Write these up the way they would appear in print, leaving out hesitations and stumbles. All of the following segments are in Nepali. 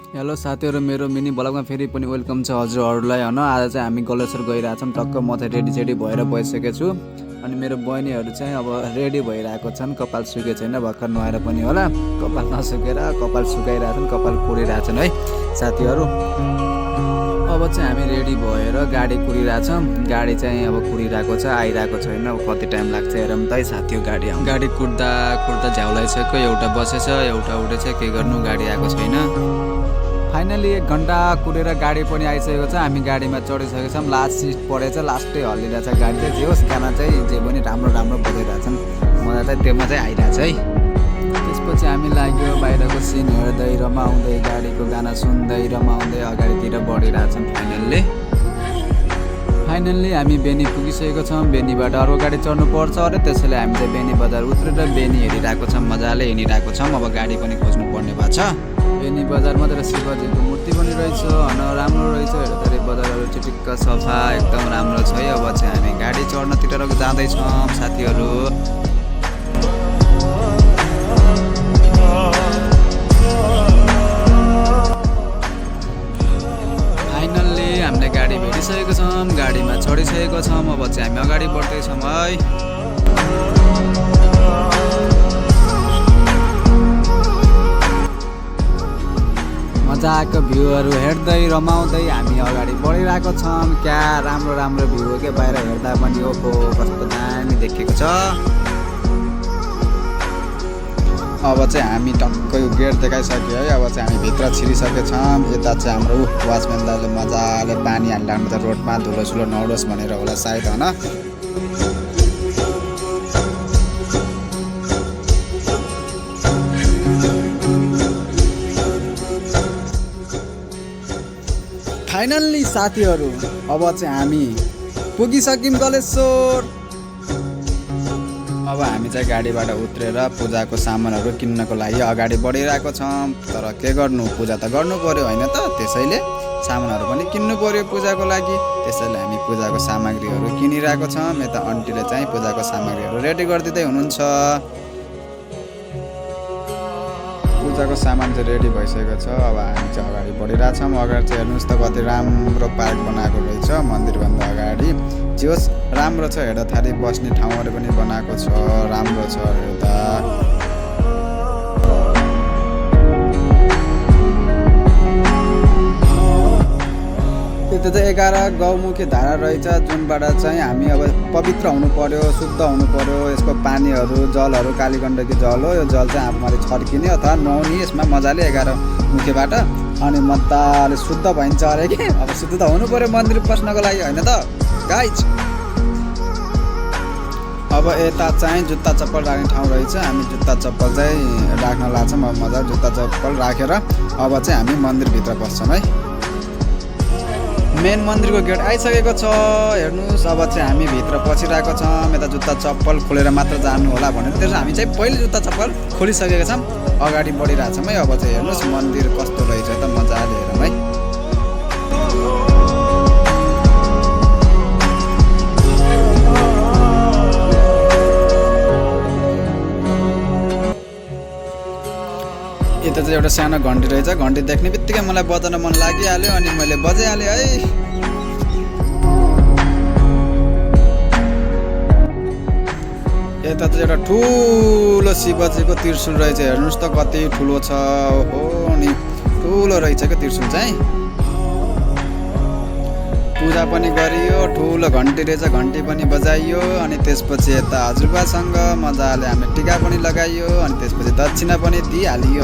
हेलो साथीहरु, मेरो मिनी ब्लगमा फेरि पनि वेलकम छ हजुरहरुलाई हैन। आज चाहिँ हामी गलेश्वर गइरहेछौँ। टक्क म चाहिँ रेडी भएर बसिसकेको छु अनि मेरो बहिनीहरु चाहिँ अब रेडी भइरहेको छन्। कपाल सुके छैन, भर्खर नुहाएर पनि होला। कपाल नसुकेर कपाल सुकाइरहेछन्, कपाल कुरिरहेछन् है साथीहरु। अब चाहिँ हामी रेडी भएर गाडी कुरिरहेछौँ। गाडी चाहिँ अब कुरिरहेको छ, आइरहेको छैन। अब कति टाइम लाग्छ हेरौँ त है साथीहरु। गाडी कुर्दा झ्याउलाइसक्यो, एउटा बसेछ एउटा उठेछ, के गर्नु गाडी आएको छैन। फाइनली 1 घन्टा कुरेर गाडी पनि आइसकेको छ। हामी गाडीमा चढिसकेका छौँ। लास्ट सिट परेछ, लास्टै हल्लिरहेछ गाडी चाहिँ। जे होस् गाना चाहिँ जे पनि राम्रो बजाइरहेछन्। मजा चाहिँ त्योमा चाहिँ आइरहेछ है। त्यसपछि हामी लाग्यो बाहिरको सिन हेर्दै रमाउँदै, गाडीको गाना सुन्दै रमाउँदै अगाडितिर बढिरहेछौँ। फाइनल्ली हामी बेनी पुगिसकेको छौँ। बेनीबाट अर्को गाडी चढ्नु पर्छ अरे, त्यसैले हामी चाहिँ बेनी बजार उत्रेर बेनी हेरिरहेको छौँ। मजाले हिँडिरहेको छौँ। अब गाडी पनि खोज्नु पर्ने भएको छ। बेनी बजारमा त शिवजीको मूर्ति पनि रहेछ अनि राम्रो रहेछ। हेर्दाखेरि बजारहरू चिटिक्क सफा एकदम राम्रो छ है। अब चाहिँ हामी गाडी चढ्नतिर जाँदैछौँ साथीहरू। फाइनल्ली हामीले गाडी भेटिसकेको छौँ, गाडीमा चढिसकेको छौँ। अब चाहिँ हामी अगाडि बढ्दैछौँ है। मजाको भ्यूहरू हेर्दै रमाउँदै हामी अगाडि बढिरहेको छौँ। क्या राम्रो भ्यू हो क्या, बाहिर हेर्दा पनि ओहो कस्तो दामी देखेको छ। अब चाहिँ हामी टक्कै गेट देखाइसक्यो है। अब चाहिँ हामी भित्र छिरिसकेछौँ। यता चाहिँ हाम्रो वाचम्यान दाले मजाले पानी हालिराख्नु त रोडमा, धुलोसुलो नौडोस् भनेर होला सायद होइन। फाइनल्ली साथीहरू अब चाहिँ हामी पुगिसक्यौँ गलेश्वर। अब हामी चाहिँ गाडीबाट उत्रेर पूजाको सामानहरू किन्नको लागि अगाडि बढिरहेको छौँ। तर के गर्नु, पूजा त गर्नु पर्यो होइन त, त्यसैले सामानहरू पनि किन्नु पर्यो पूजाको लागि। त्यसैले हामी पूजाको सामग्रीहरू किनिरहेको छौँ। यता आन्टीले चाहिँ पूजाको सामग्रीहरू रेडी गरिदिँदै हुनुहुन्छ। पूजाको सामान चाहिँ रेडी भइसकेको छ। अब हामी चाहिँ अगाडि बढिरहेछौँ। अगाडि चाहिँ हेर्नुहोस् त कति राम्रो पार्क बनाएको रहेछ मन्दिरभन्दा अगाडि। जे होस् राम्रो छ, हेर्दाखेरि बस्ने ठाउँहरू पनि बनाएको छ, राम्रो छ हेर्दा। त्यो चाहिँ 11 गौमुखी धारा रहेछ, जुनबाट चाहिँ हामी अब पवित्र हुनु पर्यो, शुद्ध हुनु पर्यो। यसको पानीहरू जलहरू कालीगण्डकी जल हो। यो जल चाहिँ आफूमाथि छर्किने अथवा नुहाउने यसमा मजाले 11 मुखीबाट, अनि मजाले शुद्ध भइन्छ अरे कि। अब शुद्ध त हुनु पर्यो मन्दिर पस्नको लागि होइन त गाइज। अब यता चाहिँ जुत्ता चप्पल राख्ने ठाउँ रहेछ। हामी जुत्ता चप्पल चाहिँ राख्न लाग्छौँ। अब मजाले जुत्ता चप्पल राखेर अब चाहिँ हामी मन्दिरभित्र पस्छौँ है। मेन मन्दिरको गेट आइसकेको छ हेर्नुहोस्। अब चाहिँ हामी भित्र पसिरहेको छौँ। यता जुत्ता चप्पल खोलेर मात्र जानु होला भनेर त्यसो हामी चाहिँ पहिले जुत्ता चप्पल खोलिसकेका छौँ, अगाडि बढिरहेछौँ है। अब चाहिँ हेर्नुहोस् मन्दिर कस्तो रहेछ त, मजाले हेरौँ है। यता चाहिँ एउटा सानो घन्टी रहेछ। घन्टी देख्ने बित्तिकै मलाई बजाउन मन लागिहाल्यो अनि मैले बजाइहालेँ है। यता चाहिँ एउटा ठुलो शिवजीको त्रिशूल रहेछ। हेर्नुहोस् त कति ठुलो छ। हो नि ठुलो रहेछ क्या त्रिशूल चाहिँ। पूजा पनि गरियो, ठुलो घन्टी रहेछ, घन्टी पनि बजाइयो। अनि त्यसपछि यता हजुरबासँग मजाले हामीले टिका पनि लगाइयो। अनि त्यसपछि दक्षिणा पनि दिइहालियो।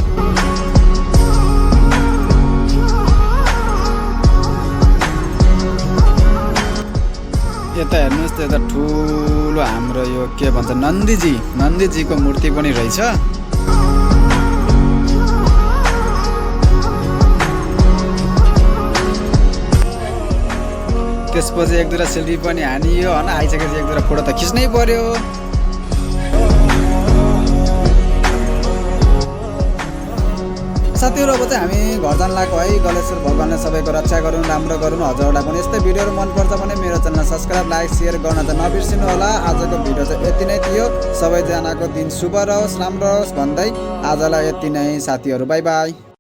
यता हेर्नुहोस् त, यता ठुलो हाम्रो यो के भन्छ नन्दीजीको मूर्ति पनि रहेछ। त्यसपछि 1-2 सेल्फी पनि हानियो होइन। आइसकेपछि 1-2 फोटो त खिच्नै पर्यो। साथीहरु अब चाहिँ हामी घर जान लाग्यो है। गलेश्वर भगवानले सबैको रक्षा गरून्, राम्रो गरून्। हजुरहरूलाई पनि यस्तै भिडियोहरू मनपर्छ भने मेरो च्यानल सब्स्क्राइब, लाइक, शेयर गर्न चाहिँ नबिर्सिनु होला। आजको भिडियो चाहिँ यति नै थियो। सबैजनाको दिन शुभ रहोस्, राम्रो रहोस् भन्दै आजलाई यति नै साथीहरु, बाइ बाइ।